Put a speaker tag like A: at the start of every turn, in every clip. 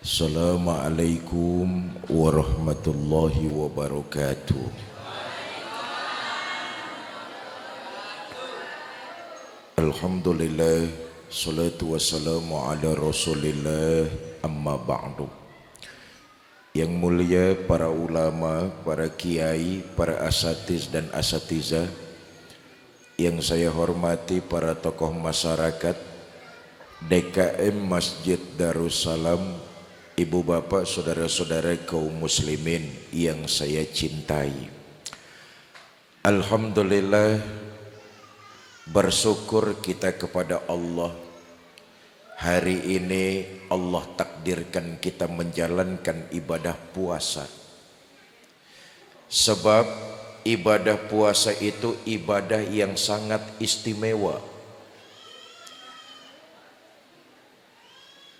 A: Assalamualaikum warahmatullahi wabarakatuh. Alhamdulillah, salatu wassalamu ala rasulillah, amma ba'du. Yang mulia para ulama, para kiai, para asatiz dan asatizah, yang saya hormati para tokoh masyarakat, DKM Masjid Darussalam, ibu bapak, saudara-saudara kaum muslimin yang saya cintai. Alhamdulillah, bersyukur kita kepada Allah. Hari ini Allah takdirkan kita menjalankan ibadah puasa. Sebab ibadah puasa itu ibadah yang sangat istimewa.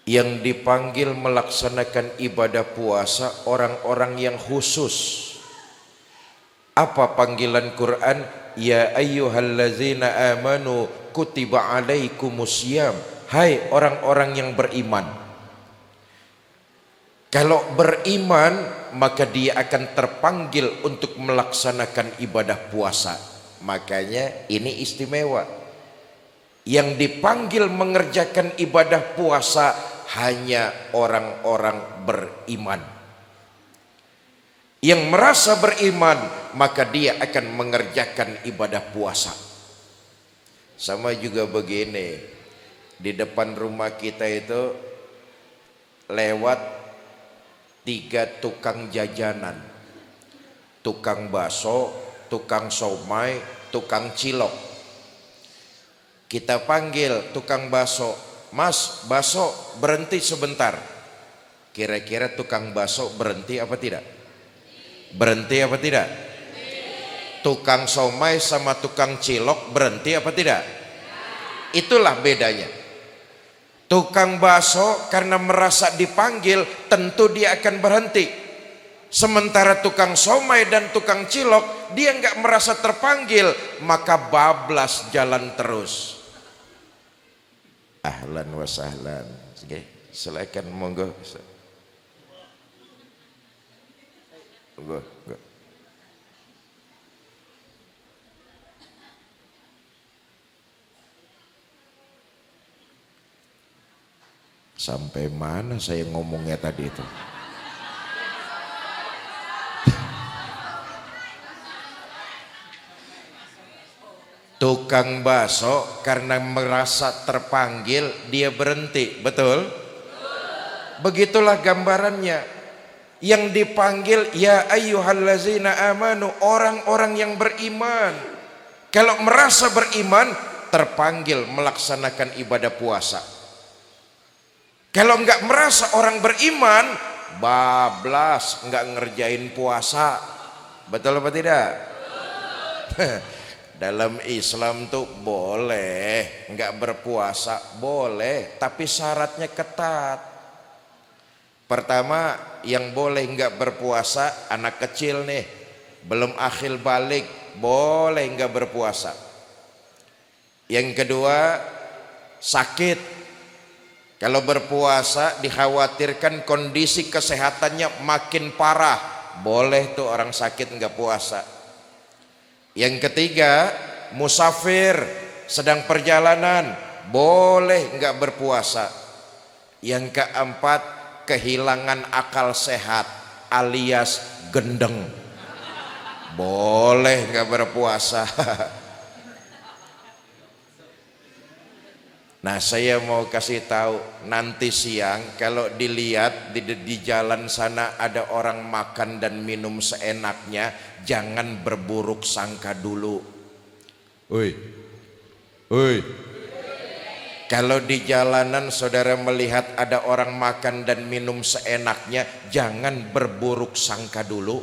A: Yang dipanggil melaksanakan ibadah puasa orang-orang yang khusus. Apa panggilan Quran? Ya ayyuhallazina amanu kutiba alaikumusiyam. Hai orang-orang yang beriman. Kalau beriman maka dia akan terpanggil untuk melaksanakan ibadah puasa. Makanya ini istimewa. Yang dipanggil mengerjakan ibadah puasa hanya orang-orang beriman. Yang merasa beriman maka dia akan mengerjakan ibadah puasa. Sama juga begini, di depan rumah kita itu lewat 3 tukang jajanan, tukang bakso, tukang somai, tukang cilok. Kita panggil tukang bakso, Mas, bakso berhenti sebentar. Kira-kira tukang bakso berhenti apa tidak? Berhenti apa tidak? Tukang somai sama tukang cilok berhenti apa tidak? Itulah bedanya. Tukang bakso karena merasa dipanggil tentu dia akan berhenti. Sementara tukang somai dan tukang cilok dia nggak merasa terpanggil, maka bablas jalan terus. Ahlan wa sahlan. Silakan monggo. Monggo. Sampai mana saya ngomongnya tadi itu? Tukang bakso karena merasa terpanggil dia berhenti, betul? Begitulah gambarannya. Yang dipanggil ya ayyuhallazina amanu, orang-orang yang beriman. Kalau merasa beriman terpanggil melaksanakan ibadah puasa. Kalau enggak merasa orang beriman, bablas enggak ngerjain puasa. Betul apa tidak? Dalam Islam tuh boleh enggak berpuasa, boleh, tapi syaratnya ketat. Pertama, yang boleh enggak berpuasa anak kecil nih, belum akhil balik, boleh enggak berpuasa. Yang kedua, sakit. Kalau berpuasa dikhawatirkan kondisi kesehatannya makin parah, boleh tuh orang sakit enggak puasa. Yang ketiga, musafir, sedang perjalanan, boleh enggak berpuasa. Yang keempat, kehilangan akal sehat alias gendeng, boleh enggak berpuasa. Nah, saya mau kasih tahu, nanti siang kalau dilihat di jalan sana ada orang makan dan minum seenaknya, jangan berburuk sangka dulu. Oi. Kalau di jalanan saudara melihat ada orang makan dan minum seenaknya, jangan berburuk sangka dulu.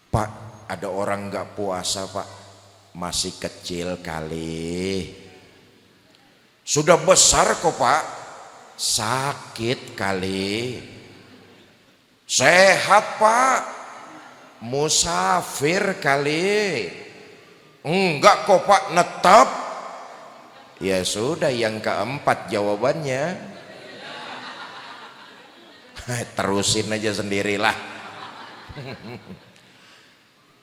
A: Pak, ada orang nggak puasa, Pak. Masih kecil kali. Sudah besar kok, Pak. Sakit kali. Sehat, Pak. Musafir kali. Enggak kok, Pak, netap. Ya sudah, yang keempat jawabannya. Terusin aja sendirilah.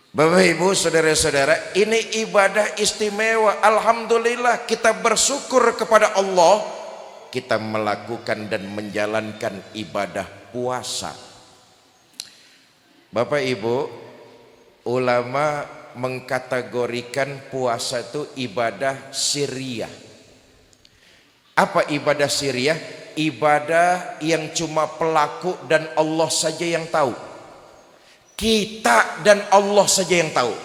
A: Bapak Ibu saudara-saudara, ini ibadah istimewa. Alhamdulillah kita bersyukur kepada Allah, kita melakukan dan menjalankan ibadah puasa. Bapak Ibu, ulama mengkategorikan puasa itu ibadah sirriyah. Apa ibadah sirriyah? Ibadah yang cuma pelaku dan Allah saja yang tahu. Kita dan Allah saja yang tahu.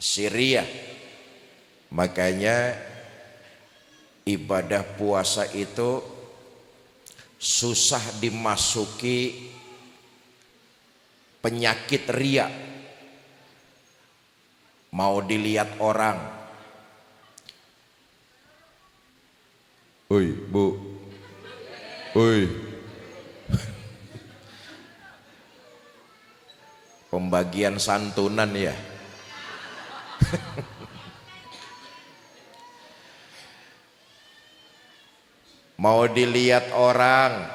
A: Sirriyah. Makanya ibadah puasa itu susah dimasuki penyakit riya. Mau dilihat orang. Oi, Bu. Oi. Pembagian santunan ya. Mau dilihat orang,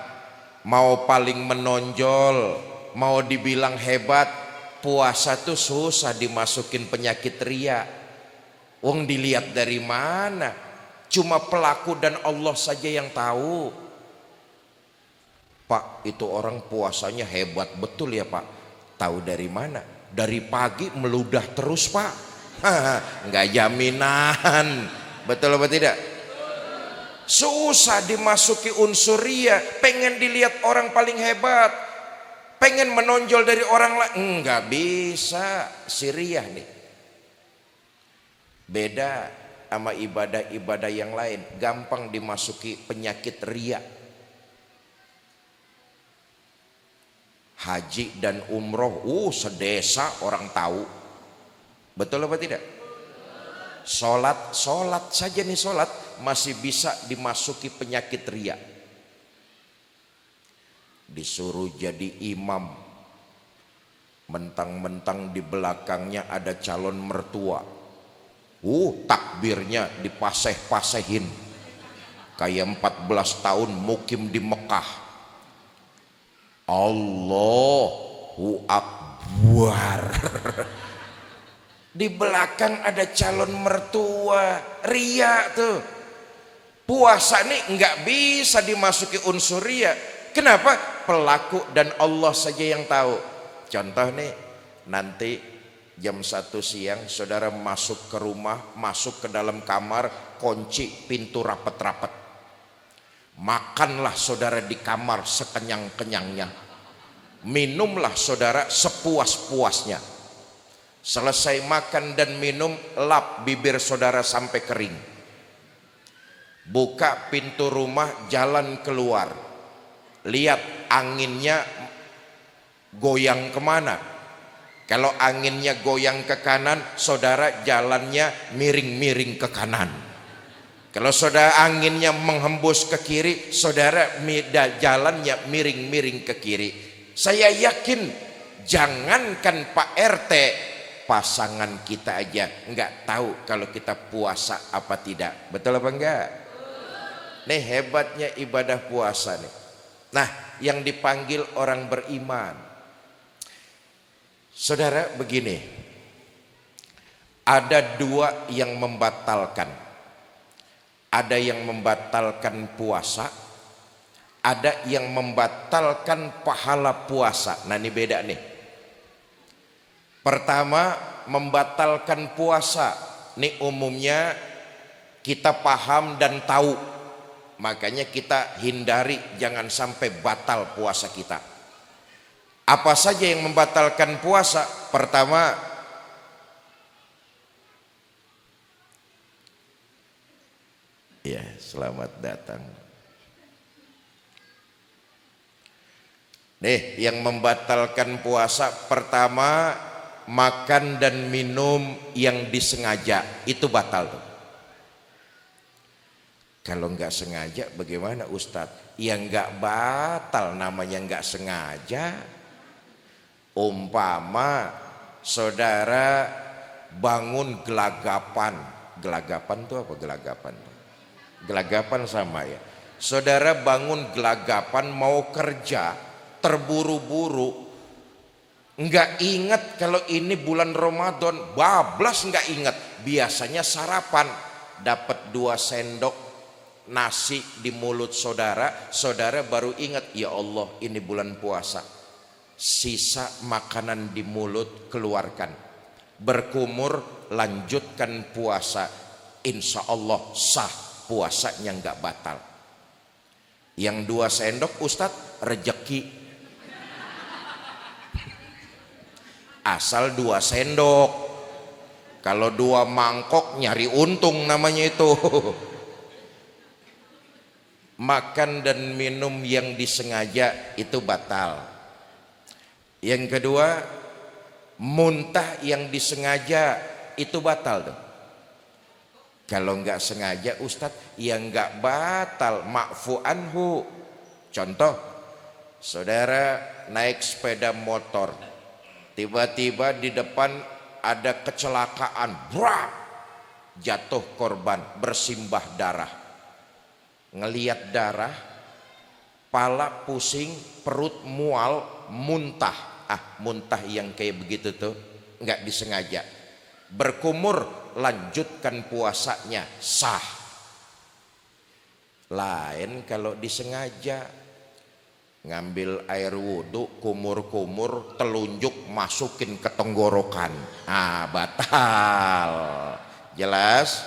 A: mau paling menonjol, mau dibilang hebat, puasa tuh susah dimasukin penyakit ria. Wong dilihat dari mana? Cuma pelaku dan Allah saja yang tahu. Pak, itu orang puasanya hebat betul ya Pak. Tahu dari mana? Dari pagi meludah terus Pak. Nggak jaminan. Betul apa tidak? Susah dimasuki unsur ria. Pengen dilihat orang paling hebat, pengen menonjol dari orang lain, nggak bisa. Sirriyah nih. Beda sama ibadah-ibadah yang lain, gampang dimasuki penyakit ria. Haji dan umroh, sedesa orang tahu. Betul apa tidak? Sholat saja nih, sholat masih bisa dimasuki penyakit ria. Disuruh jadi imam, mentang-mentang di belakangnya ada calon mertua. Takbirnya dipaseh-pasehin kayak 14 tahun mukim di Mekah. Allahu Akbar. Di belakang ada calon mertua, ria tuh. Puasa nih nggak bisa dimasuki unsur ria. Kenapa? Pelaku dan Allah saja yang tahu. Contoh nih, nanti jam 1 siang saudara masuk ke rumah, masuk ke dalam kamar, kunci pintu rapet-rapet. Makanlah saudara di kamar sekenyang-kenyangnya. Minumlah saudara sepuas-puasnya. Selesai makan dan minum, lap bibir saudara sampai kering. Buka pintu rumah, jalan keluar. Lihat anginnya goyang kemana. Kalau anginnya goyang ke kanan, saudara jalannya miring-miring ke kanan. Kalau saudara anginnya menghembus ke kiri, saudara jalannya miring-miring ke kiri. Saya yakin jangankan Pak RT, pasangan kita aja nggak tahu kalau kita puasa apa tidak. Betul apa enggak? Nih hebatnya ibadah puasa nih. Nah, yang dipanggil orang beriman. Saudara begini, ada dua yang membatalkan. Ada yang membatalkan puasa, ada yang membatalkan pahala puasa. Nah ini beda nih. Pertama, membatalkan puasa. Ini umumnya kita paham dan tahu. Makanya kita hindari jangan sampai batal puasa kita. Apa saja yang membatalkan puasa? Pertama, ya, selamat datang. Nih, yang membatalkan puasa pertama, makan dan minum yang disengaja, itu batal tuh. Kalau nggak sengaja bagaimana Ustadz? Ya nggak batal, namanya nggak sengaja. Umpama saudara bangun gelagapan. Gelagapan tuh apa gelagapan? Gelagapan sama ya. Saudara bangun gelagapan mau kerja, terburu-buru, nggak ingat kalau ini bulan Ramadan, bablas nggak ingat. Biasanya sarapan, dapat 2 sendok nasi di mulut saudara, saudara baru ingat, ya Allah ini bulan puasa. Sisa makanan di mulut keluarkan, berkumur, lanjutkan puasa, insya Allah sah, puasanya nggak batal. Yang 2 sendok Ustadz rejeki, asal 2 sendok. Kalau 2 mangkok nyari untung namanya itu. Makan dan minum yang disengaja itu batal. Yang kedua, muntah yang disengaja itu batal tuh. Kalau nggak sengaja Ustadz, ya nggak batal, ma'fu anhu. Contoh, saudara naik sepeda motor, tiba-tiba di depan ada kecelakaan, brak, jatuh korban, bersimbah darah. Ngelihat darah, pala pusing, perut mual, muntah. Muntah yang kayak begitu tuh nggak disengaja, berkumur, lanjutkan puasanya, sah. Lain kalau disengaja, ngambil air wudhu, kumur-kumur, telunjuk masukin ke tenggorokan, batal. Jelas?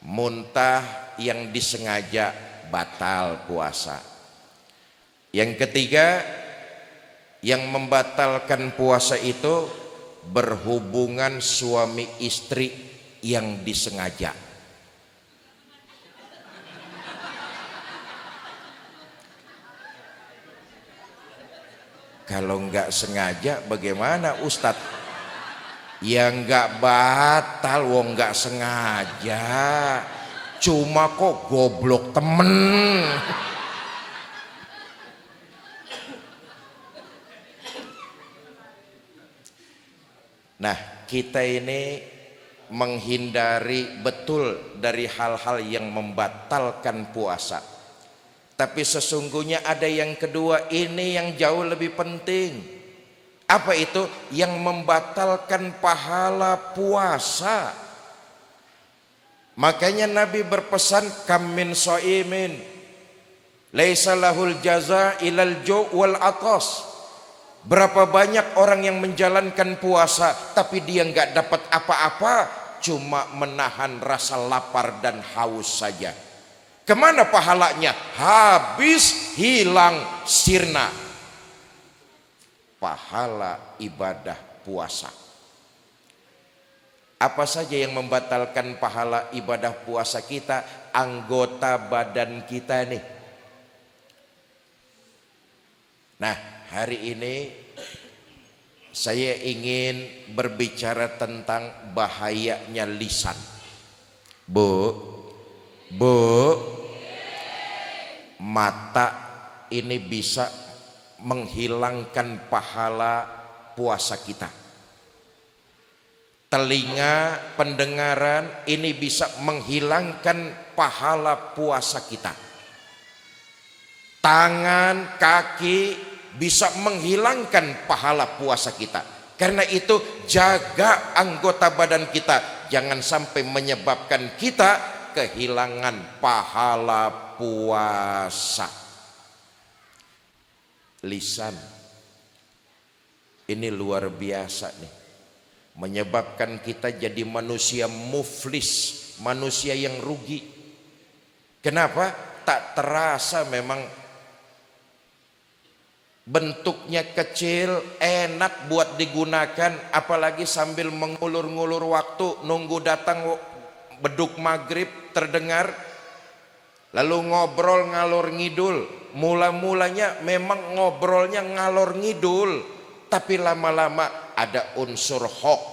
A: Muntah yang disengaja batal puasa. Yang ketiga, yang membatalkan puasa itu berhubungan suami istri yang disengaja. Kalau nggak sengaja bagaimana Ustadz? Ya nggak batal, wong nggak sengaja, cuma kok goblok temen. Nah, kita ini menghindari betul dari hal-hal yang membatalkan puasa. Tapi sesungguhnya ada yang kedua, ini yang jauh lebih penting. Apa itu? Yang membatalkan pahala puasa. Makanya Nabi berpesan, kam min shaimin laisa lahul jaza ilal ju' wal atas. Berapa banyak orang yang menjalankan puasa tapi dia nggak dapat apa-apa, cuma menahan rasa lapar dan haus saja. Kemana pahalanya? Habis, hilang, sirna. Pahala ibadah puasa. Apa saja yang membatalkan pahala ibadah puasa kita? Anggota badan kita nih. Nah, hari ini saya ingin berbicara tentang bahayanya lisan. Bu, mata ini bisa menghilangkan pahala puasa kita. Telinga, pendengaran ini bisa menghilangkan pahala puasa kita. Tangan, kaki bisa menghilangkan pahala puasa kita. Karena itu jaga anggota badan kita, jangan sampai menyebabkan kita kehilangan pahala puasa. Lisan ini luar biasa nih, menyebabkan kita jadi manusia muflis, manusia yang rugi. Kenapa? Tak terasa memang bentuknya kecil, enak buat digunakan, apalagi sambil mengulur-ngulur waktu, nunggu datang beduk maghrib terdengar, lalu ngobrol ngalor ngidul. Mula-mulanya memang ngobrolnya ngalor ngidul, tapi lama-lama ada unsur hoax,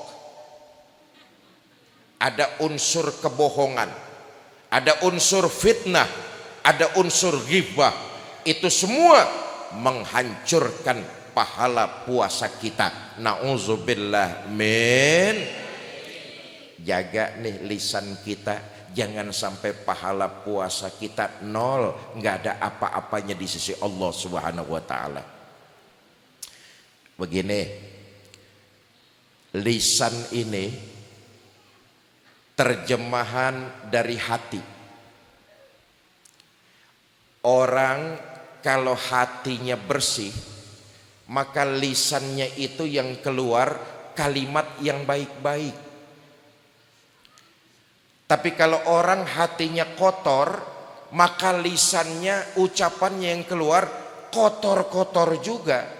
A: ada unsur kebohongan, ada unsur fitnah, ada unsur ghibah. Itu semua menghancurkan pahala puasa kita. Na'udzubillah min. Jaga nih lisan kita, jangan sampai pahala puasa kita nol, nggak ada apa-apanya di sisi Allah Subhanahu wa taala. Begini, lisan ini terjemahan dari hati. Orang kalau hatinya bersih, maka lisannya itu yang keluar kalimat yang baik-baik. Tapi kalau orang hatinya kotor, maka lisannya, ucapannya yang keluar kotor-kotor juga.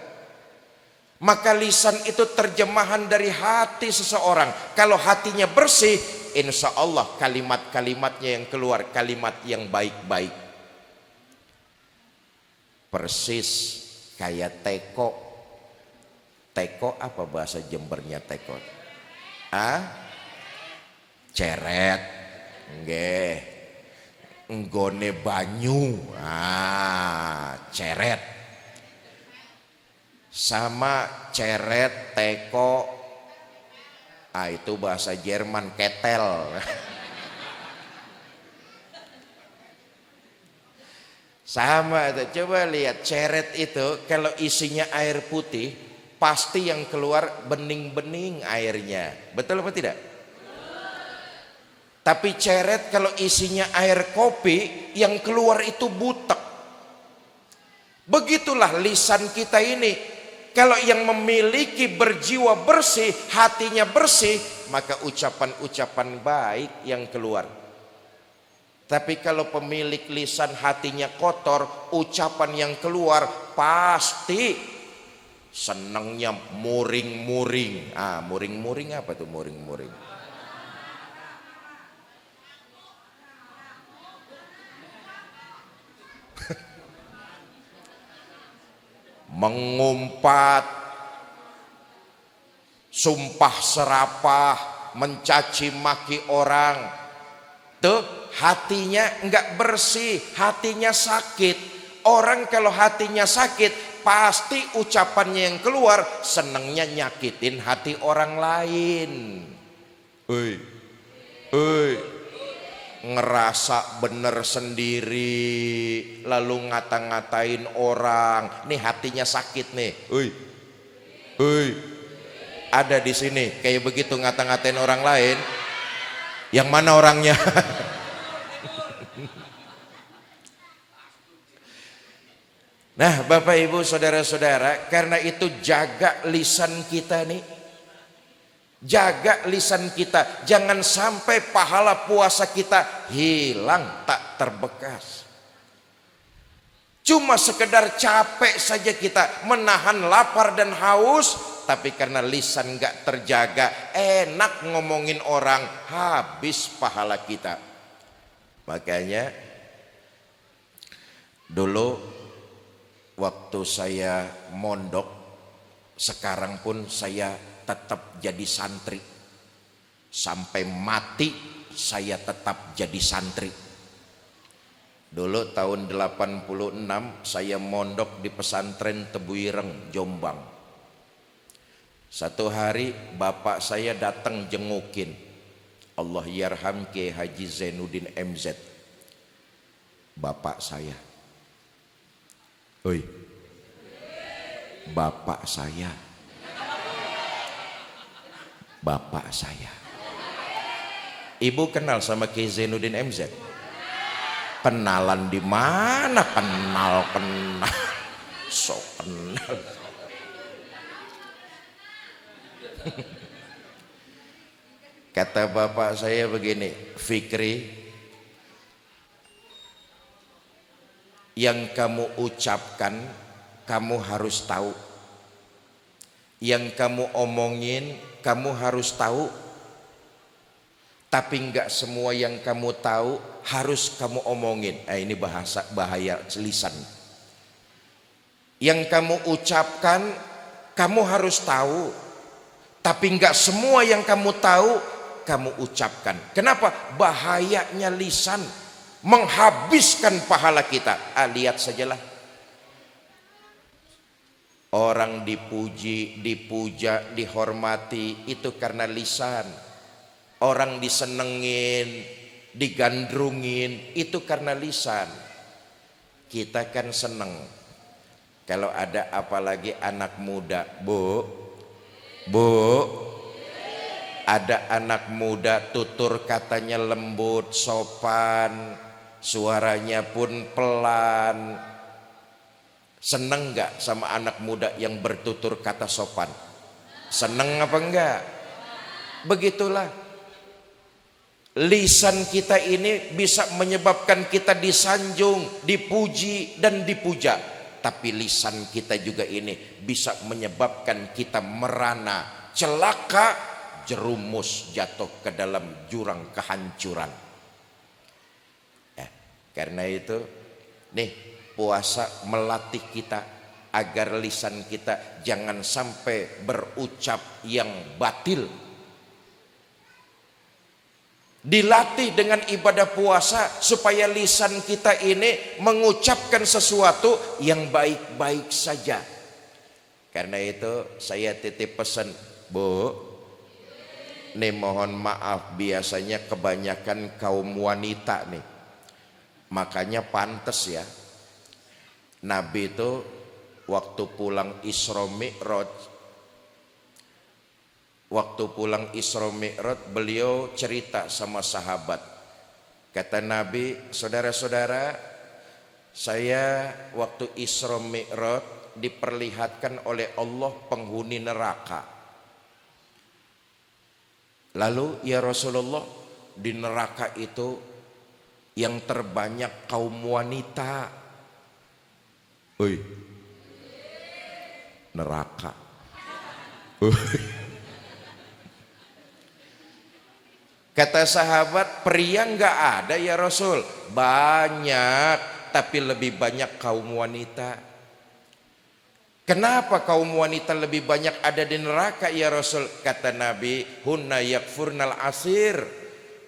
A: Maka lisan itu terjemahan dari hati seseorang. Kalau hatinya bersih, insya Allah kalimat-kalimatnya yang keluar kalimat yang baik-baik. Persis kayak teko. Teko apa bahasa Jembernya teko? Ceret. Nggih. Nggone banyu. Ceret. Sama ceret, teko, itu bahasa Jerman, ketel. Sama itu, coba lihat ceret itu kalau isinya air putih, pasti yang keluar bening-bening airnya. Betul apa tidak? Tapi ceret kalau isinya air kopi, yang keluar itu butek. Begitulah lisan kita ini. Kalau yang memiliki berjiwa bersih, hatinya bersih, maka ucapan-ucapan baik yang keluar. Tapi kalau pemilik lisan hatinya kotor, ucapan yang keluar pasti senangnya muring-muring. Muring-muring apa tuh muring-muring? Mengumpat, sumpah serapah, mencaci maki orang. Tuh hatinya enggak bersih, hatinya sakit. Orang kalau hatinya sakit, pasti ucapannya yang keluar senengnya nyakitin hati orang lain. Ngerasa bener sendiri, lalu ngata-ngatain orang. Nih hatinya sakit nih. Ada di sini kayak begitu ngata-ngatain orang lain. Yang mana orangnya? Nah, Bapak Ibu saudara-saudara, karena itu jaga lisan kita nih. Jaga lisan kita, jangan sampai pahala puasa kita hilang tak terbekas. Cuma sekedar capek saja kita menahan lapar dan haus, tapi karena lisan gak terjaga, enak ngomongin orang, habis pahala kita. Makanya dulu waktu saya mondok, sekarang pun saya tetap jadi santri. Sampai mati saya tetap jadi santri. Dulu tahun 86 saya mondok di pesantren Tebuireng, Jombang. Satu hari bapak saya datang jengukin. Allah yarham Kiai Haji Zainuddin MZ. Bapak saya. Bapak saya. Bapak saya. Ibu kenal sama Kiai Zainuddin MZ? Kenalan di mana? Kenal. So kenal. Kata bapak saya begini, Fikri, yang kamu ucapkan kamu harus tahu. Yang kamu omongin kamu harus tahu. Tapi enggak semua yang kamu tahu harus kamu omongin. Ini bahaya lisan. Yang kamu ucapkan kamu harus tahu. Tapi enggak semua yang kamu tahu kamu ucapkan. Kenapa? Bahayanya lisan menghabiskan pahala kita. Lihat sajalah. Orang dipuji, dipuja, dihormati itu karena lisan. Orang disenengin, digandrungin, itu karena lisan. Kita kan seneng kalau ada apalagi anak muda, bu, ada anak muda tutur katanya lembut, sopan, suaranya pun pelan. Seneng nggak sama anak muda yang bertutur kata sopan? Seneng apa enggak? Begitulah, lisan kita ini bisa menyebabkan kita disanjung, dipuji dan dipuja. Tapi lisan kita juga ini bisa menyebabkan kita merana, celaka, jerumus jatuh ke dalam jurang kehancuran. Karena itu nih, puasa melatih kita agar lisan kita jangan sampai berucap yang batil. Dilatih dengan ibadah puasa supaya lisan kita ini mengucapkan sesuatu yang baik-baik saja. Karena itu saya titip pesan, bu, nih mohon maaf, biasanya kebanyakan kaum wanita nih, makanya pantes ya Nabi itu waktu pulang Isra Mi'raj, beliau cerita sama sahabat. Kata Nabi, saudara-saudara, saya waktu Isra Mi'raj diperlihatkan oleh Allah penghuni neraka. Lalu ya Rasulullah, di neraka itu yang terbanyak kaum wanita. Neraka. Kata sahabat, pria nggak ada ya Rasul? Banyak, tapi lebih banyak kaum wanita. Kenapa kaum wanita lebih banyak ada di neraka ya Rasul? Kata Nabi, hunna yakfurnal asir.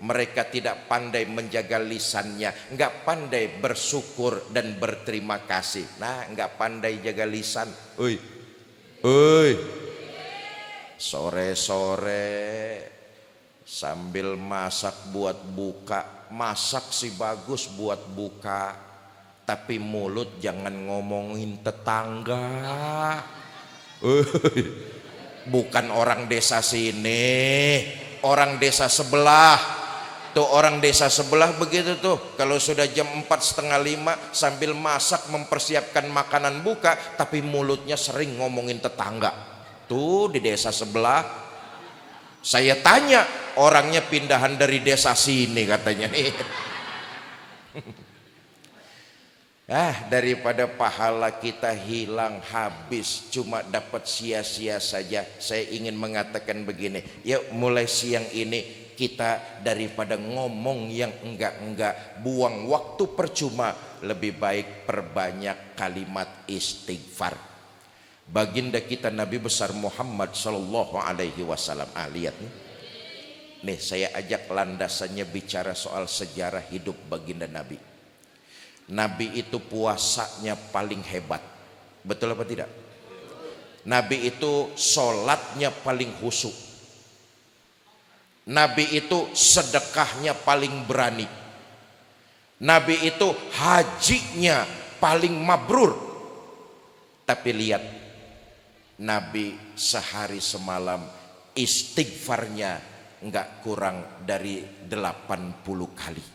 A: Mereka tidak pandai menjaga lisannya, nggak pandai bersyukur dan berterima kasih. Nah, nggak pandai jaga lisan. Sore-sore sambil masak buat buka, masak sih bagus buat buka, tapi mulut jangan ngomongin tetangga. Bukan orang desa sini, orang desa sebelah. Tuh orang desa sebelah begitu tuh, kalau sudah jam 4:30 sambil masak mempersiapkan makanan buka, tapi mulutnya sering ngomongin tetangga. Tuh di desa sebelah. Saya tanya, orangnya pindahan dari desa sini katanya. Daripada pahala kita hilang habis cuma dapat sia-sia saja, saya ingin mengatakan begini, yuk mulai siang ini kita daripada ngomong yang enggak-enggak, buang waktu percuma, lebih baik perbanyak kalimat istighfar. Baginda kita Nabi besar Muhammad sallallahu alaihi wasallam, lihat nih, saya ajak landasannya bicara soal sejarah hidup baginda Nabi. Nabi itu puasanya paling hebat, betul apa tidak? Nabi itu sholatnya paling khusyuk. Nabi itu sedekahnya paling berani. Nabi itu hajinya paling mabrur. Tapi lihat, Nabi sehari semalam istighfarnya enggak kurang dari 80 kali.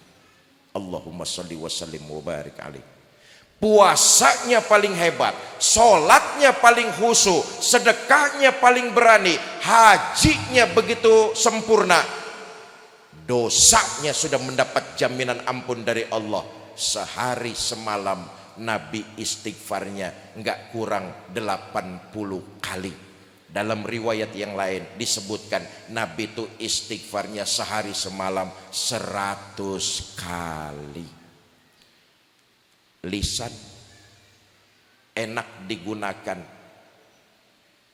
A: Allahumma sholli wa sallim wa barik alaih. Puasanya paling hebat, sholatnya paling khusyuk, sedekahnya paling berani, hajinya begitu sempurna, dosanya sudah mendapat jaminan ampun dari Allah. Sehari semalam Nabi istighfarnya enggak kurang 80 kali. Dalam riwayat yang lain disebutkan Nabi itu istighfarnya sehari semalam 100 kali. Lisan enak digunakan,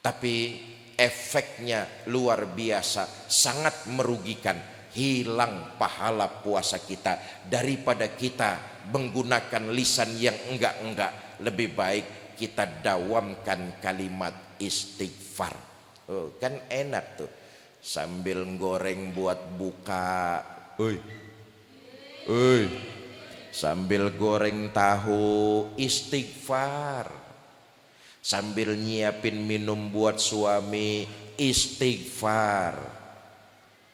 A: tapi efeknya luar biasa, sangat merugikan. Hilang pahala puasa kita. Daripada kita menggunakan lisan yang enggak-enggak, lebih baik kita dawamkan kalimat istighfar. Kan enak tuh, sambil goreng buat buka, Sambil goreng tahu istighfar, sambil nyiapin minum buat suami istighfar.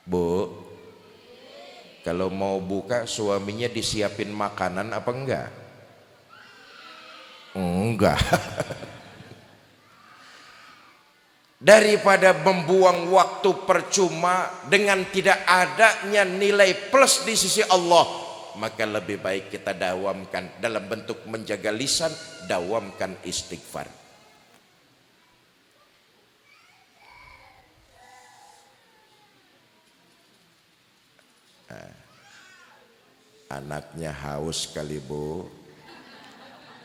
A: Bu, kalau mau buka suaminya disiapin makanan apa enggak? Enggak. Daripada membuang waktu percuma dengan tidak adanya nilai plus di sisi Allah, maka lebih baik kita dawamkan dalam bentuk menjaga lisan, dawamkan istighfar. Anaknya haus kali bu,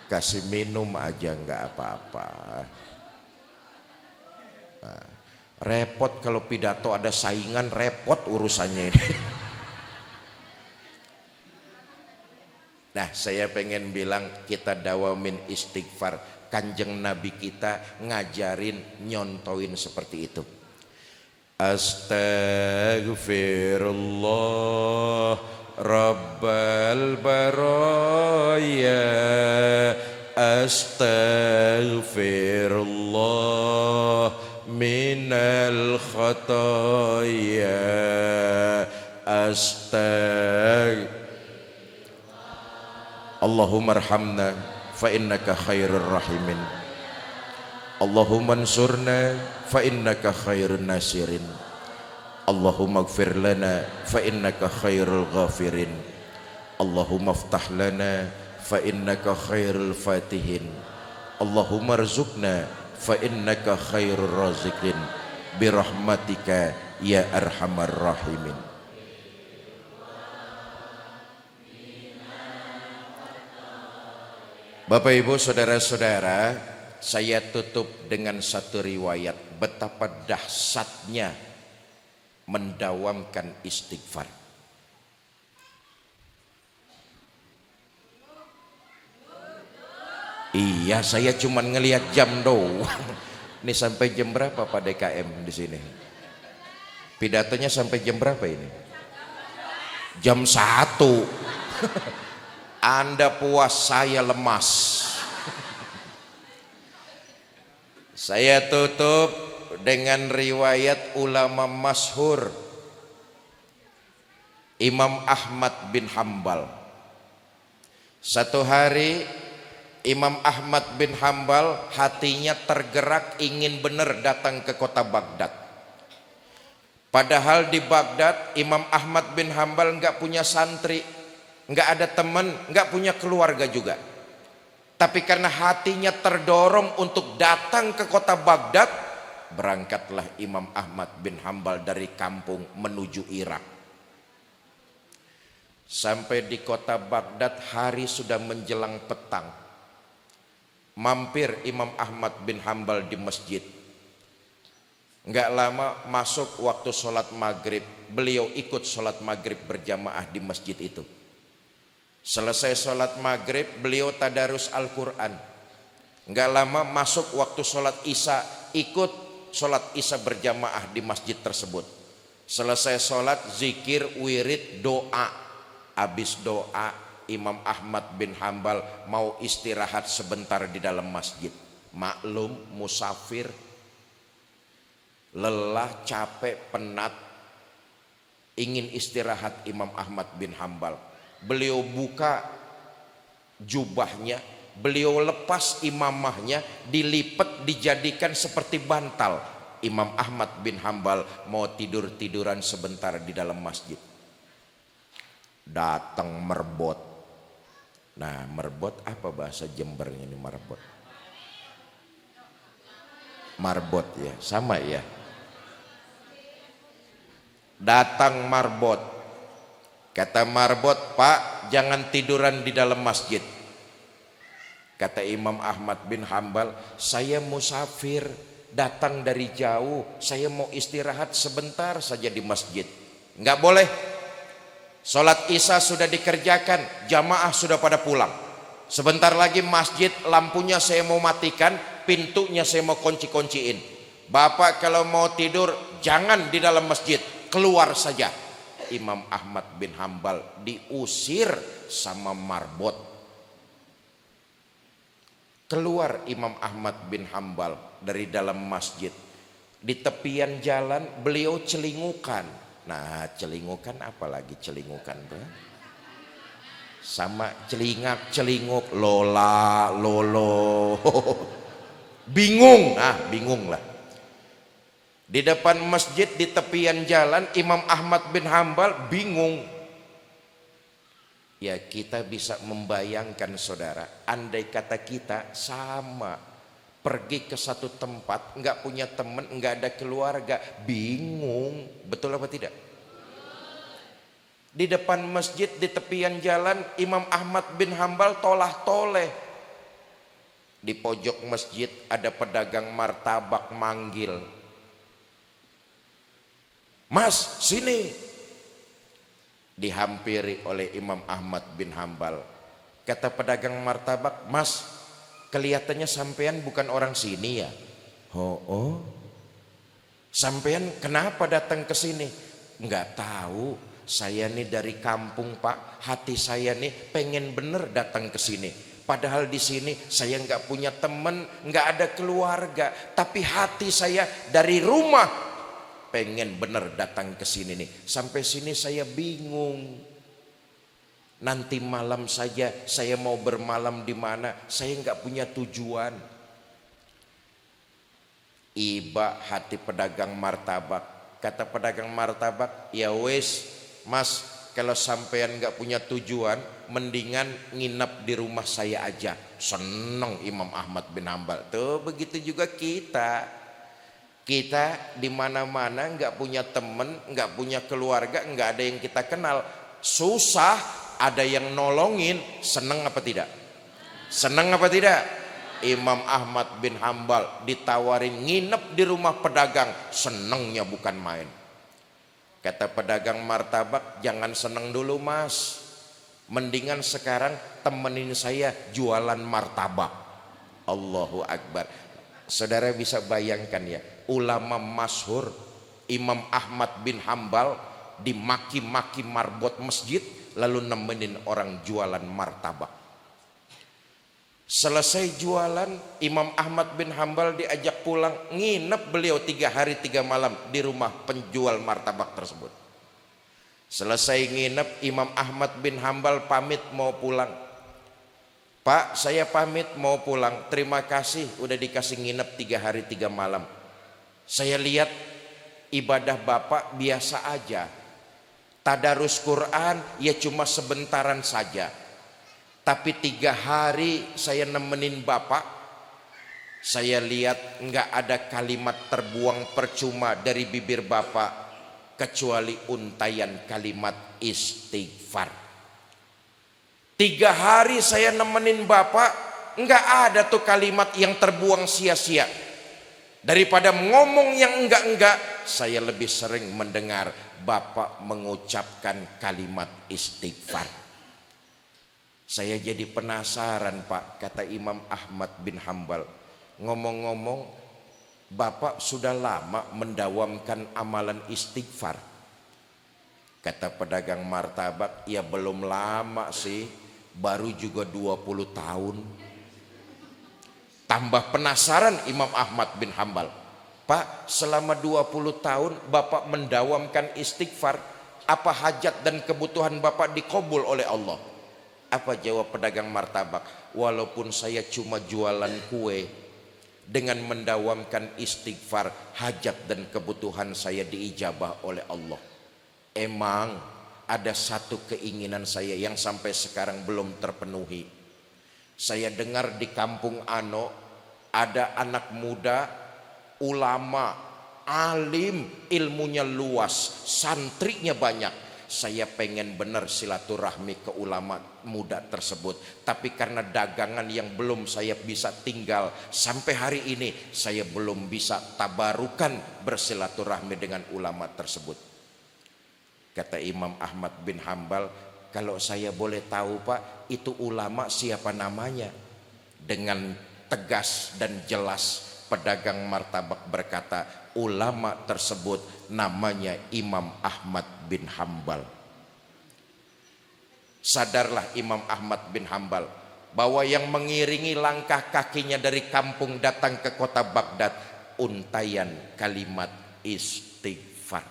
A: kasih minum aja nggak apa-apa. Repot kalau pidato ada saingan, repot urusannya ini. Nah, saya pengen bilang kita dawamin istighfar. Kanjeng Nabi kita ngajarin, nyontoin seperti itu. Astaghfirullah Rabbal baraya, astaghfirullah minal khataya, Allahumma arhamna fa innaka khairur rahimin, Allahumma ansurna fa innaka khairun nasirin, Allahumma ighfir lana fa innaka khairul ghafirin, Allahumma iftah lana fa innaka khairul fatihin, Allahumma rzuqna fa innaka khairur raziqin birahmatika ya arhamar rahimin. Bapak Ibu saudara-saudara, saya tutup dengan satu riwayat betapa dahsyatnya mendawamkan istighfar. Iya, saya cuma ngelihat jam doang. Ini sampai jam berapa Pak DKM di sini? Pidatonya sampai jam berapa ini? Jam 1. Anda puas, saya lemas. Saya tutup dengan riwayat ulama masyhur Imam Ahmad bin Hambal. Satu hari Imam Ahmad bin Hambal hatinya tergerak ingin benar datang ke kota Baghdad. Padahal di Baghdad Imam Ahmad bin Hambal nggak punya santri, nggak ada teman, nggak punya keluarga juga. Tapi karena hatinya terdorong untuk datang ke kota Baghdad, berangkatlah Imam Ahmad bin Hambal dari kampung menuju Irak. Sampai di kota Baghdad hari sudah menjelang petang. Mampir Imam Ahmad bin Hambal di masjid. Enggak lama masuk waktu sholat maghrib. Beliau ikut sholat maghrib berjamaah di masjid itu. Selesai sholat maghrib beliau tadarus Al-Quran. Enggak lama masuk waktu sholat isya, ikut sholat isya berjamaah di masjid tersebut. Selesai sholat zikir, wirid, doa. Habis doa Imam Ahmad bin Hambal mau istirahat sebentar di dalam masjid. Maklum musafir, lelah, capek, penat, ingin istirahat Imam Ahmad bin Hambal. Beliau buka jubahnya, beliau lepas imamahnya, dilipat dijadikan seperti bantal. Imam Ahmad bin Hambal mau tidur-tiduran sebentar di dalam masjid. Datang merbot. Nah, merbot apa bahasa Jembernya ini merbot? Marbot ya, sama ya. Datang marbot. Kata marbot, "Pak, jangan tiduran di dalam masjid." Kata Imam Ahmad bin Hambal, "Saya musafir, datang dari jauh, saya mau istirahat sebentar saja di masjid." Enggak boleh. Sholat isya sudah dikerjakan, jamaah sudah pada pulang. Sebentar lagi masjid lampunya saya mau matikan, pintunya saya mau kunci-kunciin. Bapak kalau mau tidur jangan di dalam masjid, keluar saja. Imam Ahmad bin Hambal diusir sama marbot. Keluar Imam Ahmad bin Hambal dari dalam masjid. Di tepian jalan beliau celingukan. Nah, celingukan apalagi celingukan tuh? Sama celingak, celinguk, lola, lolo. Bingung, bingung lah. Di depan masjid di tepian jalan Imam Ahmad bin Hambal bingung. Ya kita bisa membayangkan saudara, andai kata kita sama pergi ke satu tempat, nggak punya teman, nggak ada keluarga, bingung, betul apa tidak? Di depan masjid di tepian jalan Imam Ahmad bin Hambal tolah-toleh. Di pojok masjid ada pedagang martabak manggil, "Mas, sini." Dihampiri oleh Imam Ahmad bin Hambal. Kata pedagang martabak, "Mas, kelihatannya sampean bukan orang sini ya?" Oh. "Sampean kenapa datang ke sini?" "Enggak tahu, saya nih dari kampung Pak, hati saya nih pengen bener datang ke sini. Padahal di sini saya nggak punya teman, nggak ada keluarga, tapi hati saya dari rumah pengen bener datang ke sini nih. Sampai sini saya bingung. Nanti malam saja saya mau bermalam di mana? Saya nggak punya tujuan." Iba hati pedagang martabak. Kata pedagang martabak, "Ya wes, Mas, kalau sampean nggak punya tujuan, mendingan nginep di rumah saya aja." Seneng Imam Ahmad bin Hambal. Tuh begitu juga kita. Kita di mana-mana nggak punya temen, nggak punya keluarga, nggak ada yang kita kenal. Susah, ada yang nolongin. Seneng apa tidak? Seneng apa tidak? Imam Ahmad bin Hambal ditawarin nginep di rumah pedagang, senengnya bukan main. Kata pedagang martabak, "Jangan seneng dulu Mas, mendingan sekarang temenin saya jualan martabak." Allahu Akbar. Saudara bisa bayangkan ya, ulama masyhur Imam Ahmad bin Hambal dimaki-maki marbot masjid lalu nemenin orang jualan martabak. Selesai jualan, Imam Ahmad bin Hambal diajak pulang, nginep beliau 3 hari 3 malam di rumah penjual martabak tersebut. Selesai nginep, Imam Ahmad bin Hambal pamit mau pulang. "Pak, saya pamit mau pulang, terima kasih udah dikasih nginep 3 hari 3 malam. Saya lihat ibadah Bapak biasa aja, tadarus Quran ya cuma sebentaran saja. Tapi 3 hari saya nemenin Bapak, saya lihat nggak ada kalimat terbuang percuma dari bibir Bapak kecuali untayan kalimat istighfar. 3 hari saya nemenin Bapak, nggak ada tuh kalimat yang terbuang sia-sia. Daripada ngomong yang enggak-enggak, saya lebih sering mendengar Bapak mengucapkan kalimat istighfar." Saya jadi penasaran Pak, kata Imam Ahmad bin Hambal. "Ngomong-ngomong, Bapak sudah lama mendawamkan amalan istighfar?" Kata pedagang martabak, "Ya belum lama sih, baru juga 20 tahun. Tambah penasaran Imam Ahmad bin Hambal. "Pak, selama 20 tahun Bapak mendawamkan istighfar, apa hajat dan kebutuhan Bapak dikabul oleh Allah?" Apa jawab pedagang martabak? "Walaupun saya cuma jualan kue, dengan mendawamkan istighfar, hajat dan kebutuhan saya diijabah oleh Allah. Emang ada satu keinginan saya yang sampai sekarang belum terpenuhi. Saya dengar di kampung Ano ada anak muda, ulama, alim, ilmunya luas, santrinya banyak. Saya pengen benar silaturahmi ke ulama muda tersebut. Tapi karena dagangan yang belum saya bisa tinggal, sampai hari ini saya belum bisa tabarukan bersilaturahmi dengan ulama tersebut." Kata Imam Ahmad bin Hambal, "Kalau saya boleh tahu Pak, itu ulama siapa namanya?" Dengan tegas dan jelas pedagang martabak berkata, "Ulama tersebut namanya Imam Ahmad bin bin Hambal. Sadarlah Imam Ahmad bin Hambal bahwa yang mengiringi langkah kakinya dari kampung datang ke kota Baghdad untayan kalimat istighfar.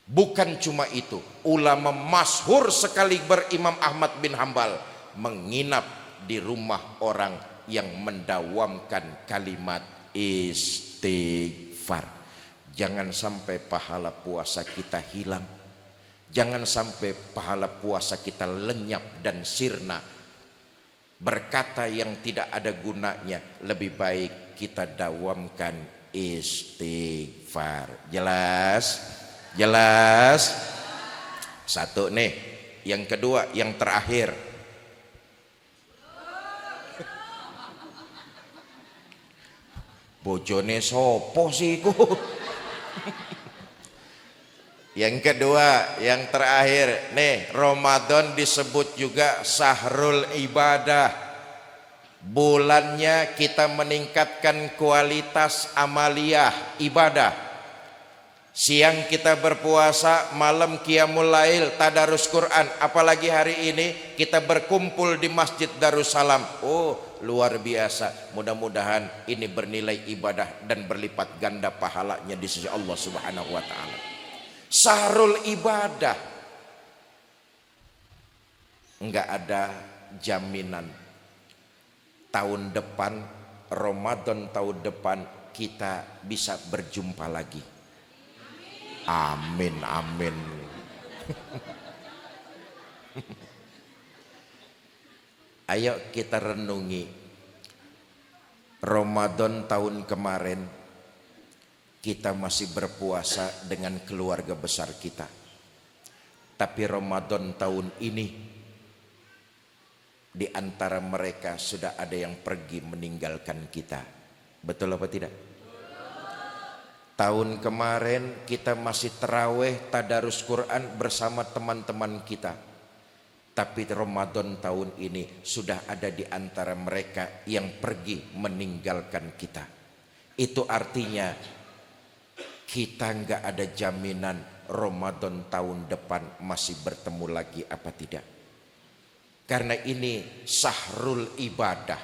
A: Bukan cuma itu, ulama masyhur sekali berimam Ahmad bin Hambal menginap di rumah orang yang mendawamkan kalimat istighfar. Jangan sampai pahala puasa kita hilang. Jangan sampai pahala puasa kita lenyap dan sirna berkata yang tidak ada gunanya. Lebih baik kita dawamkan istighfar. Jelas? Jelas? Satu nih. Yang kedua, yang terakhir. Bojone sopo sih ku? Yang kedua, yang terakhir nih, Ramadan disebut juga Syahrul Ibadah. Bulannya kita meningkatkan kualitas amaliyah ibadah. Siang kita berpuasa, malam qiyamul lail, tadarus Quran. Apalagi hari ini kita berkumpul di Masjid Darussalam. Oh, luar biasa. Mudah-mudahan ini bernilai ibadah dan berlipat ganda pahalanya di sisi Allah Subhanahu wa taala. Syahrul ibadah. Enggak ada jaminan tahun depan, Ramadan tahun depan kita bisa berjumpa lagi. Amin, amin. Ayo kita renungi Ramadan tahun kemarin kita masih berpuasa dengan keluarga besar kita. Tapi Ramadan tahun ini di antara mereka sudah ada yang pergi meninggalkan kita. Betul apa tidak? Tahun kemarin kita masih taraweh tadarus Quran bersama teman-teman kita. Tapi Ramadan tahun ini sudah ada di antara mereka yang pergi meninggalkan kita. Itu artinya kita nggak ada jaminan Ramadan tahun depan masih bertemu lagi apa tidak. Karena ini Syahrul Ibadah,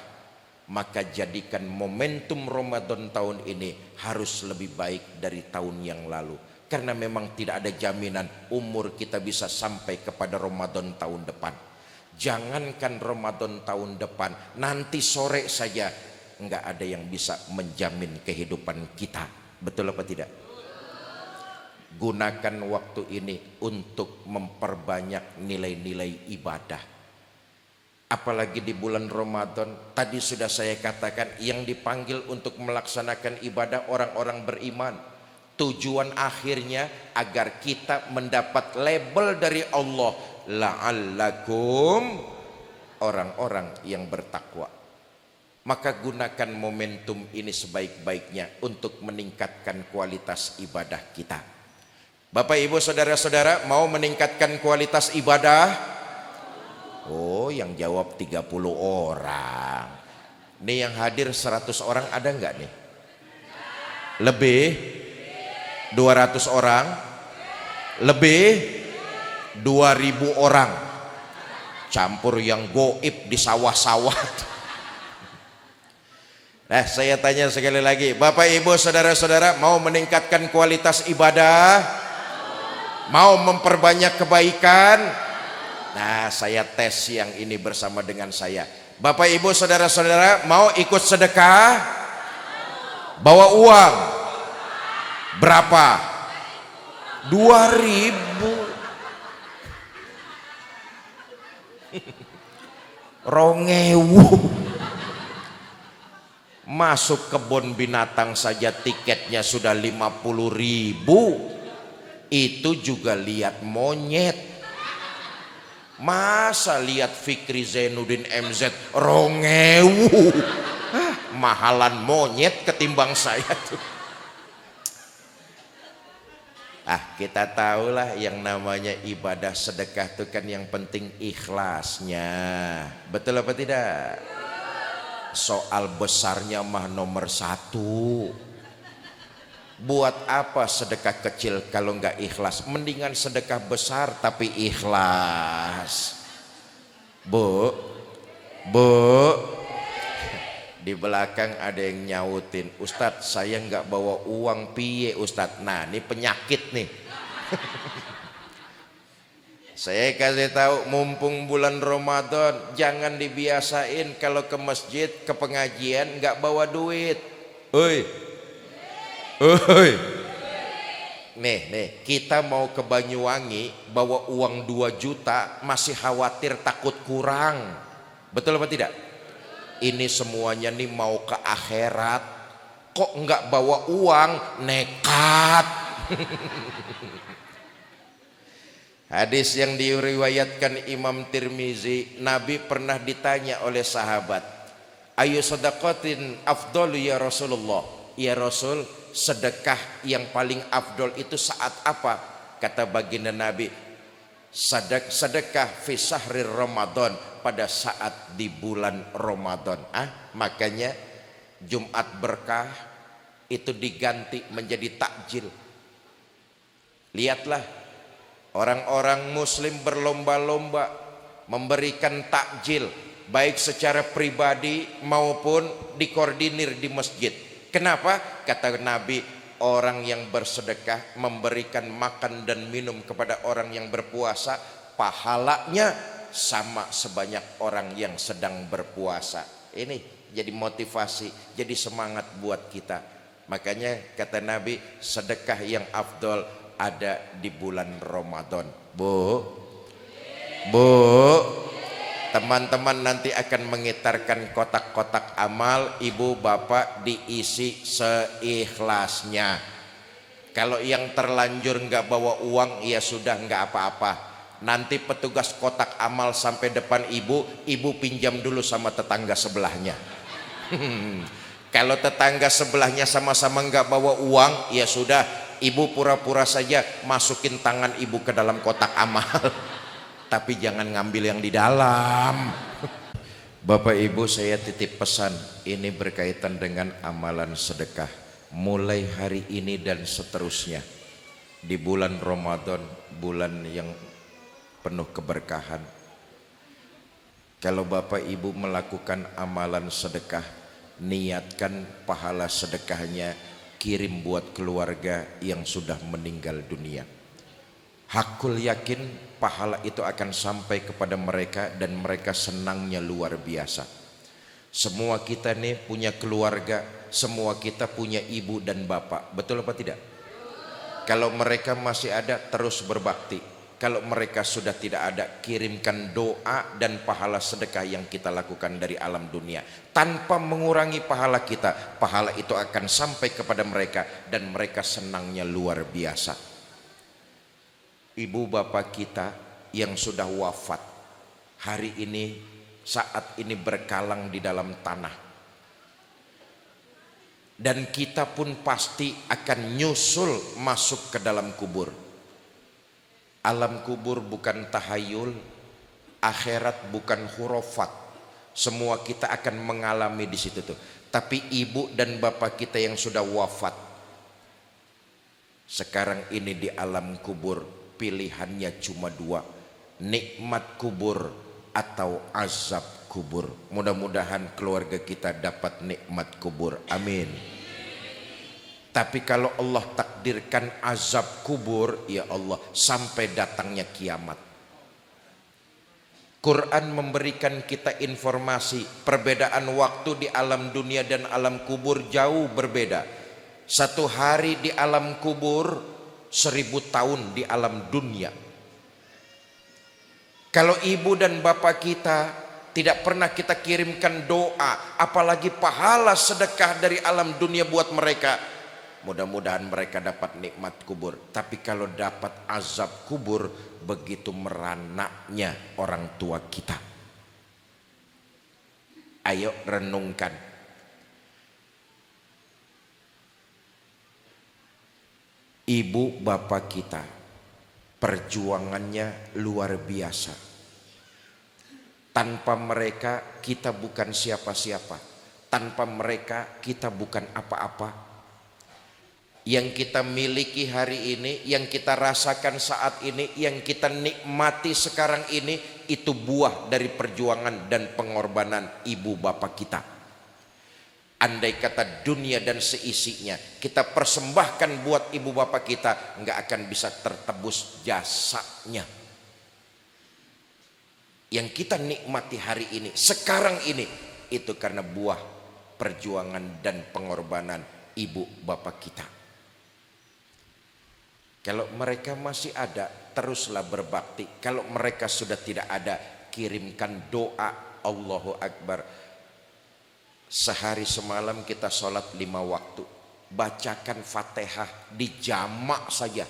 A: maka jadikan momentum Ramadan tahun ini harus lebih baik dari tahun yang lalu. Karena memang tidak ada jaminan umur kita bisa sampai kepada Ramadan tahun depan. Jangankan Ramadan tahun depan, nanti sore saja nggak ada yang bisa menjamin kehidupan kita. Betul apa tidak? Gunakan waktu ini untuk memperbanyak nilai-nilai ibadah. Apalagi di bulan Ramadan, tadi sudah saya katakan yang dipanggil untuk melaksanakan ibadah orang-orang beriman. Tujuan akhirnya agar kita mendapat label dari Allah, la'allakum, orang-orang yang bertakwa. Maka gunakan momentum ini sebaik-baiknya untuk meningkatkan kualitas ibadah kita. Bapak Ibu saudara-saudara mau meningkatkan kualitas ibadah? Oh, yang jawab 30 orang. Nih yang hadir 100 orang ada enggak nih? Lebih? 200 orang? Lebih? 2000 orang. Campur yang goib di sawah-sawah. Nah, saya tanya sekali lagi, Bapak Ibu saudara-saudara mau meningkatkan kualitas ibadah? Mau memperbanyak kebaikan? Nah, saya tes yang ini bersama dengan saya. Bapak Ibu saudara-saudara mau ikut sedekah? Bawa uang berapa? 2000. Rongewu. Masuk kebun binatang saja tiketnya sudah 50.000. Itu juga lihat monyet. Masa lihat Fikri Zainuddin MZ rongewu. Mahalan monyet ketimbang saya tuh. Kita tahulah yang namanya ibadah sedekah itu kan yang penting ikhlasnya. Betul apa tidak? Soal besarnya mah nomor 1. Buat apa sedekah kecil kalau nggak ikhlas? Mendingan sedekah besar tapi ikhlas. Bu, bu, di belakang ada yang nyautin, Ustadz saya nggak bawa uang piye Ustadz. Nah ini penyakit nih. Saya kasih tahu, mumpung bulan Ramadan jangan dibiasain kalau ke masjid, ke pengajian nggak bawa duit. Oi, oi. Nih, kita mau ke Banyuwangi bawa uang 2 juta masih khawatir takut kurang. Betul apa tidak? Ini semuanya nih mau ke akhirat, kok nggak bawa uang, nekat. Hadis yang diriwayatkan Imam Tirmizi, Nabi pernah ditanya oleh sahabat, ayu sedekatin afdol ya Rasulullah, ya Rasul, sedekah yang paling afdol itu saat apa? Kata baginda Nabi, sedekah fi syahri Ramadan, pada saat di bulan Ramadan. Makanya Jumat berkah itu diganti menjadi takjil. Lihatlah, orang-orang muslim berlomba-lomba memberikan takjil, baik secara pribadi maupun dikoordinir di masjid. Kenapa? Kata Nabi, orang yang bersedekah memberikan makan dan minum kepada orang yang berpuasa, pahalanya sama sebanyak orang yang sedang berpuasa. Ini jadi motivasi, jadi semangat buat kita. Makanya kata Nabi, sedekah yang afdol ada di bulan Ramadan. Bu, teman-teman nanti akan mengitarkan kotak-kotak amal, ibu bapak diisi seikhlasnya. Kalau yang terlanjur nggak bawa uang, ya sudah nggak apa-apa. Nanti petugas kotak amal sampai depan ibu pinjam dulu sama tetangga sebelahnya. Kalau tetangga sebelahnya sama-sama nggak bawa uang, ya sudah, ibu pura-pura saja masukin tangan ibu ke dalam kotak amal. Tapi jangan ngambil yang di dalam. Bapak Ibu, saya titip pesan, ini berkaitan dengan amalan sedekah. Mulai hari ini dan seterusnya, di bulan Ramadan, bulan yang penuh keberkahan, kalau Bapak Ibu melakukan amalan sedekah, niatkan pahala sedekahnya kirim buat keluarga yang sudah meninggal dunia. Hakul yakin pahala itu akan sampai kepada mereka dan mereka senangnya luar biasa. Semua kita nih punya keluarga, semua kita punya ibu dan bapak, betul apa tidak? Kalau mereka masih ada, terus berbakti. Kalau mereka sudah tidak ada, kirimkan doa dan pahala sedekah yang kita lakukan dari alam dunia. Tanpa mengurangi pahala kita, pahala itu akan sampai kepada mereka dan mereka senangnya luar biasa. Ibu bapak kita yang sudah wafat, hari ini, saat ini berkalang di dalam tanah. Dan kita pun pasti akan nyusul masuk ke dalam kubur. Alam kubur bukan tahayul, akhirat bukan khurafat. Semua kita akan mengalami di situ tuh. Tapi ibu dan bapak kita yang sudah wafat, sekarang ini di alam kubur, pilihannya cuma 2, nikmat kubur atau azab kubur. Mudah-mudahan keluarga kita dapat nikmat kubur, amin. Tapi kalau Allah takdirkan azab kubur, ya Allah, sampai datangnya kiamat. Quran memberikan kita informasi perbedaan waktu di alam dunia dan alam kubur jauh berbeda. 1 hari di alam kubur, 1000 tahun di alam dunia. Kalau ibu dan bapak kita tidak pernah kita kirimkan doa, apalagi pahala sedekah dari alam dunia buat mereka, mudah-mudahan mereka dapat nikmat kubur. Tapi kalau dapat azab kubur, begitu meranaknya orang tua kita. Ayo renungkan. Ibu bapak kita perjuangannya luar biasa. Tanpa mereka kita bukan siapa-siapa. Tanpa mereka kita bukan apa-apa. yang kita miliki hari ini, yang kita rasakan saat ini, yang kita nikmati sekarang ini, itu buah dari perjuangan dan pengorbanan ibu bapak kita. Andai kata dunia dan seisinya kita persembahkan buat ibu bapak kita, nggak akan bisa tertebus jasanya. Yang kita nikmati hari ini, sekarang ini, itu karena buah perjuangan dan pengorbanan ibu bapak kita. Kalau mereka masih ada, teruslah berbakti. Kalau mereka sudah tidak ada, kirimkan doa. Allahu Akbar. Sehari semalam kita sholat 5 waktu. Bacakan Fatihah di jamak saja.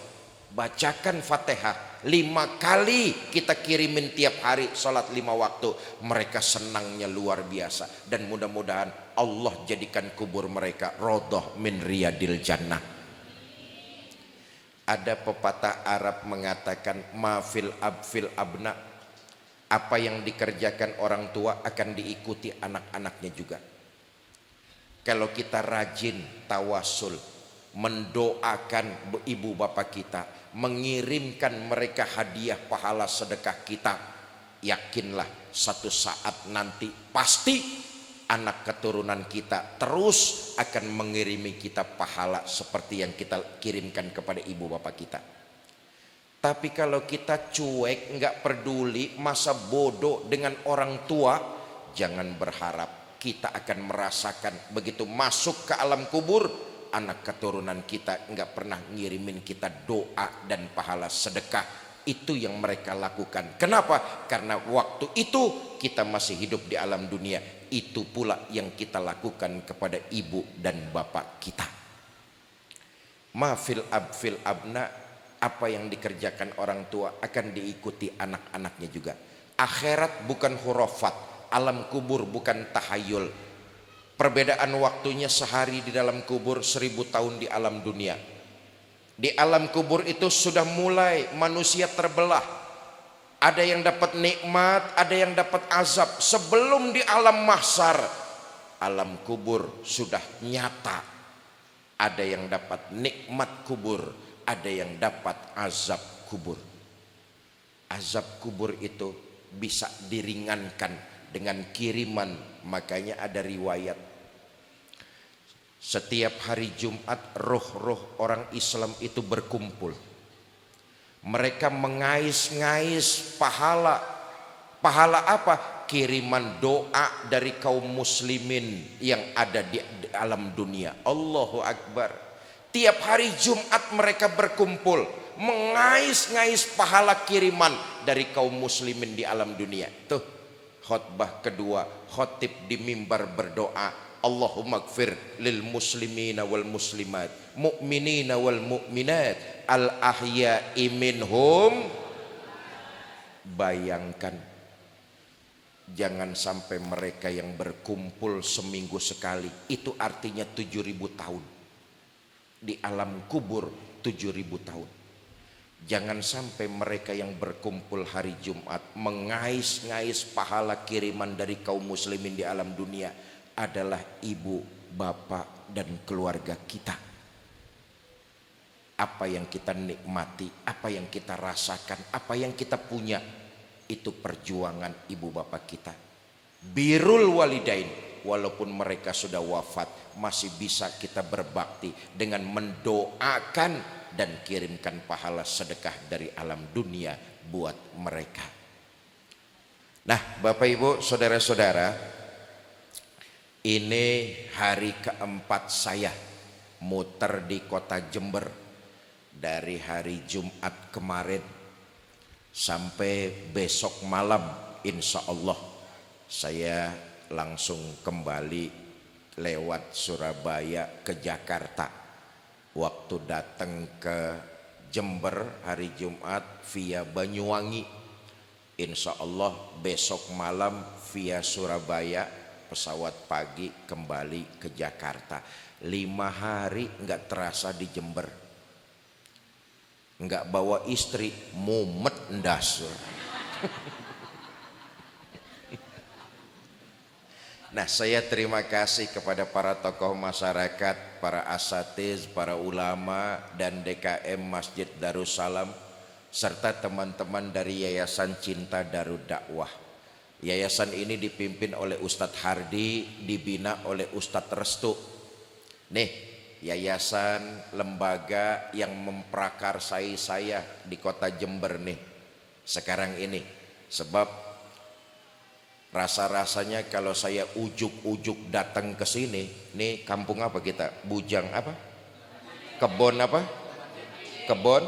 A: Bacakan Fatihah 5 kali kita kirimin tiap hari sholat 5 waktu. Mereka senangnya luar biasa. Dan mudah-mudahan Allah jadikan kubur mereka rodoh min riyadil jannah. Ada pepatah Arab mengatakan mafil abfil abna, apa yang dikerjakan orang tua akan diikuti anak-anaknya juga. Kalau kita rajin tawasul, mendoakan ibu bapak kita, mengirimkan mereka hadiah pahala sedekah kita, yakinlah satu saat nanti pasti anak keturunan kita terus akan mengirimi kita pahala seperti yang kita kirimkan kepada ibu bapak kita. Tapi kalau kita cuek, nggak peduli, masa bodoh dengan orang tua, jangan berharap kita akan merasakan begitu masuk ke alam kubur, anak keturunan kita nggak pernah ngirimin kita doa dan pahala sedekah. Itu yang mereka lakukan. Kenapa? Karena waktu itu kita masih hidup di alam dunia. Itu pula yang kita lakukan kepada ibu dan bapak kita. Mafil abfil abna, apa yang dikerjakan orang tua akan diikuti anak-anaknya juga. Akhirat bukan khurafat, alam kubur bukan tahayul. Perbedaan waktunya sehari di dalam kubur, 1000 tahun di alam dunia. Di alam kubur itu sudah mulai manusia terbelah. Ada yang dapat nikmat, ada yang dapat azab. Sebelum di alam mahsyar, alam kubur sudah nyata. Ada yang dapat nikmat kubur, ada yang dapat azab kubur. Azab kubur itu bisa diringankan dengan kiriman. Makanya ada riwayat, setiap hari Jumat roh-roh orang Islam itu berkumpul. Mereka mengais-ngais pahala. Pahala apa? Kiriman doa dari kaum muslimin yang ada di alam dunia. Allahu Akbar. Tiap hari Jumat mereka berkumpul, mengais-ngais pahala kiriman dari kaum muslimin di alam dunia. Tuh khutbah kedua, khotib di mimbar berdoa, Allahumma gfir lil muslimina wal muslimat, mu'minina wal mu'minat, al ahya'i minhum. Bayangkan, jangan sampai mereka yang berkumpul seminggu sekali, itu artinya 7000 tahun. Di alam kubur 7000 tahun. Jangan sampai mereka yang berkumpul hari Jumat mengais-ngais pahala kiriman dari kaum muslimin di alam dunia adalah ibu, bapak, dan keluarga kita. Apa yang kita nikmati, apa yang kita rasakan, apa yang kita punya, itu perjuangan ibu bapak kita. Birrul walidain, walaupun mereka sudah wafat, masih bisa kita berbakti dengan mendoakan dan kirimkan pahala sedekah dari alam dunia buat mereka. Nah, Bapak Ibu, saudara-saudara, ini hari keempat saya muter di kota Jember. Dari hari Jumat kemarin sampai besok malam, insya Allah saya langsung kembali lewat Surabaya ke Jakarta. Waktu datang ke Jember hari Jumat via Banyuwangi, insya Allah besok malam via Surabaya, pesawat pagi kembali ke Jakarta. 5 hari nggak terasa di Jember. Nggak bawa istri, mumet ndas. Nah, saya terima kasih kepada para tokoh masyarakat, para asatiz, para ulama dan DKM Masjid Darussalam serta teman-teman dari Yayasan Cinta Darud Dakwah. Yayasan ini dipimpin oleh Ustadz Hardi, dibina oleh Ustadz Restu. Nih, yayasan lembaga yang memprakarsai saya di kota Jember nih sekarang ini. Sebab rasa-rasanya kalau saya ujuk-ujuk datang ke sini, nih kampung apa kita? Bujang apa? Kebon apa? Kebon?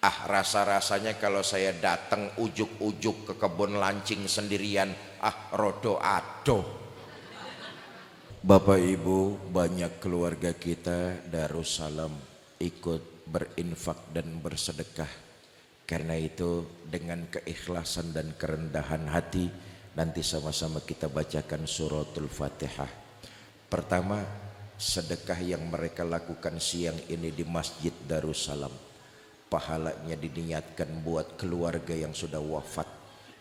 A: Rasa-rasanya kalau saya datang ujuk-ujuk ke kebun lancing sendirian, rodo ado. Bapak Ibu, banyak keluarga kita Darussalam ikut berinfak dan bersedekah. Karena itu dengan keikhlasan dan kerendahan hati nanti sama-sama kita bacakan suratul Fatihah. Pertama, sedekah yang mereka lakukan siang ini di Masjid Darussalam, pahalanya diniatkan buat keluarga yang sudah wafat.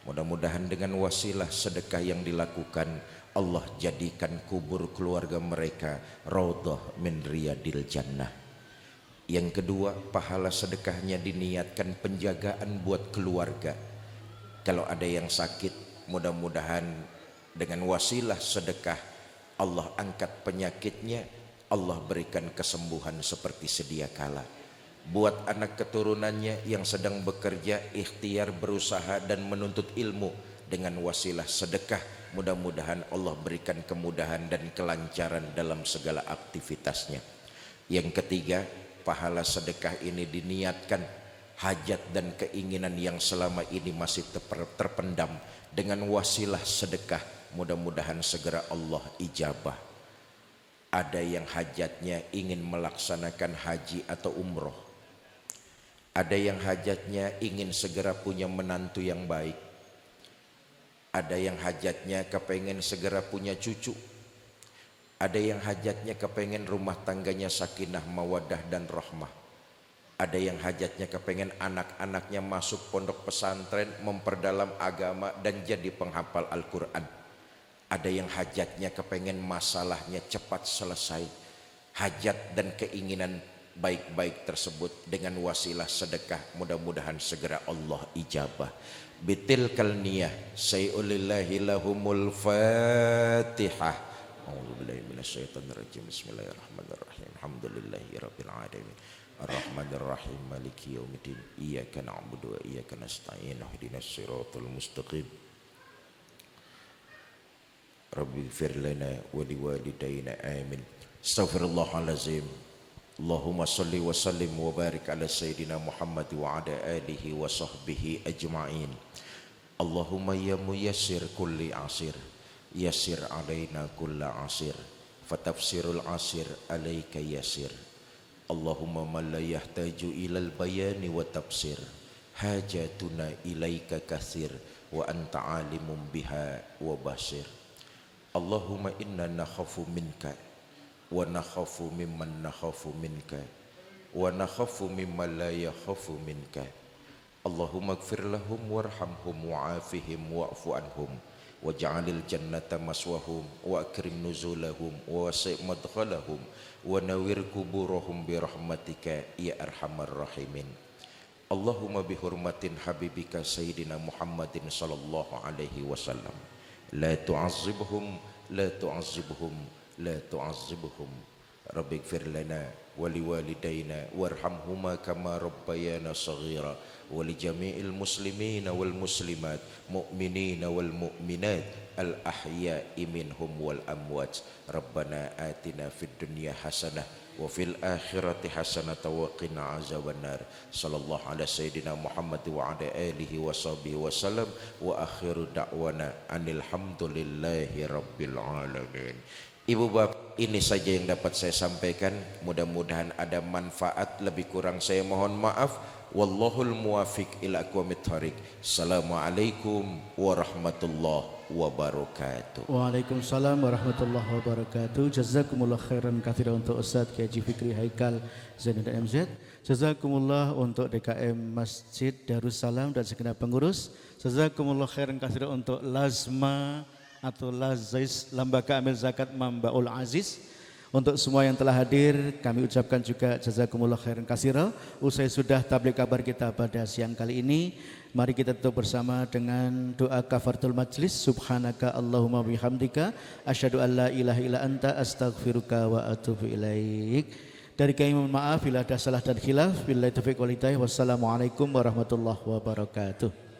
A: Mudah-mudahan dengan wasilah sedekah yang dilakukan, Allah jadikan kubur keluarga mereka raudhah min riyadil jannah. Yang kedua, pahala sedekahnya diniatkan penjagaan buat keluarga. Kalau ada yang sakit, mudah-mudahan dengan wasilah sedekah Allah angkat penyakitnya, Allah berikan kesembuhan seperti sedia kala. Buat anak keturunannya yang sedang bekerja, ikhtiar berusaha dan menuntut ilmu, dengan wasilah sedekah mudah-mudahan Allah berikan kemudahan dan kelancaran dalam segala aktivitasnya. Yang ketiga, pahala sedekah ini diniatkan hajat dan keinginan yang selama ini masih terpendam, dengan wasilah sedekah mudah-mudahan segera Allah ijabah. Ada yang hajatnya ingin melaksanakan haji atau umroh, ada yang hajatnya ingin segera punya menantu yang baik, ada yang hajatnya kepengen segera punya cucu, ada yang hajatnya kepengen rumah tangganya sakinah mawadah dan rahmah, ada yang hajatnya kepengen anak-anaknya masuk pondok pesantren, memperdalam agama dan jadi penghafal Al-Quran, ada yang hajatnya kepengen masalahnya cepat selesai. Hajat dan keinginan baik-baik tersebut dengan wasilah sedekah mudah-mudahan segera Allah ijabah. Bitilkal niyah sayulillahi lahumul Fatihah. A'udzubillahi minasyaitonirrajim. Bismillahirrahmanirrahim. Alhamdulillahirabbil alamin. Arrahmanirrahim. Maliki yaumiddin. Iyyaka na'budu wa iyyaka nasta'in. Ihdinas siratal mustaqim. Rabbi ighfir lana wa liwalidayna amin. Astaghfirullahalazim. Allahumma salli wa sallim wa barik ala sayyidina Muhammad wa ala alihi wa sahbihi ajma'in. Allahumma ya muyassir kulli asir, yassir alaina kulla asir, fatafsirul asir alaika yasir. Allahumma man la yahtaju ilal bayani wa tafsir, hajatuna ilaika kathir, wa anta alimun biha wa basir. Allahumma inna nakhafu minka wa nakhafu mimman nakhafu minka wa nakhafu mimman la yakhafu minka. Allahumma ighfir lahum warhamhum wa'afihim wa'fu anhum waj'alil jannata maswahum wa akrim nuzulahum wa wasi' madkhalahum wa nawwir kuburahum bi rahmatika ya arhamar rahimin. Allahumma bihurmatin habibika sayyidina Muhammadin sallallahu alaihi wasallam la tu'azzibhum la tu'azzibhum la tu'azzibhum. Rabbi ighfir lana wa liwalidayna warhamhuma kama rabbayana saghira wa li jami'il muslimina wal muslimat mu'minina wal mu'minat al ahya'i minhum wal amwat. Rabbana atina fid dunya hasanah wa fil akhirati hasanah wa qina azabannar. Sallallahu ala sayyidina Muhammad wa ala alihi wa sahbihi wa sallam wa akhiru da'wana anil hamdulillahi rabbil alamin. Ibu bapak, ini saja yang dapat saya sampaikan. Mudah-mudahan ada manfaat, lebih kurang saya mohon maaf. Wallahul muwafiq ila aqwamit thariq. Assalamualaikum warahmatullahi wabarakatuh.
B: Waalaikumsalam warahmatullahi wabarakatuh. Jazakumullah khairan katsiran untuk Ustaz Kiai Haji Fikri Haikal Zainuddin MZ. Jazakumullah untuk DKM Masjid Darussalam dan segenap pengurus. Jazakumullah khairan katsiran untuk Lazma Atullah Zais Lembaga Amil Zakat Mambaul Aziz. Untuk semua yang telah hadir, kami ucapkan juga jazakumullah khairan katsira. Usai sudah tabligh kabar kita pada siang kali ini, mari kita tutup bersama dengan doa kafaratul majlis. Subhanaka Allahumma bihamdika asyhadu an la ilaha illa anta astaghfiruka wa atubu ilaik. Dari kami mohon maaf bila ada salah dan khilaf. Billahi taufiq wal hidayah. Wassalamualaikum warahmatullahi wabarakatuh.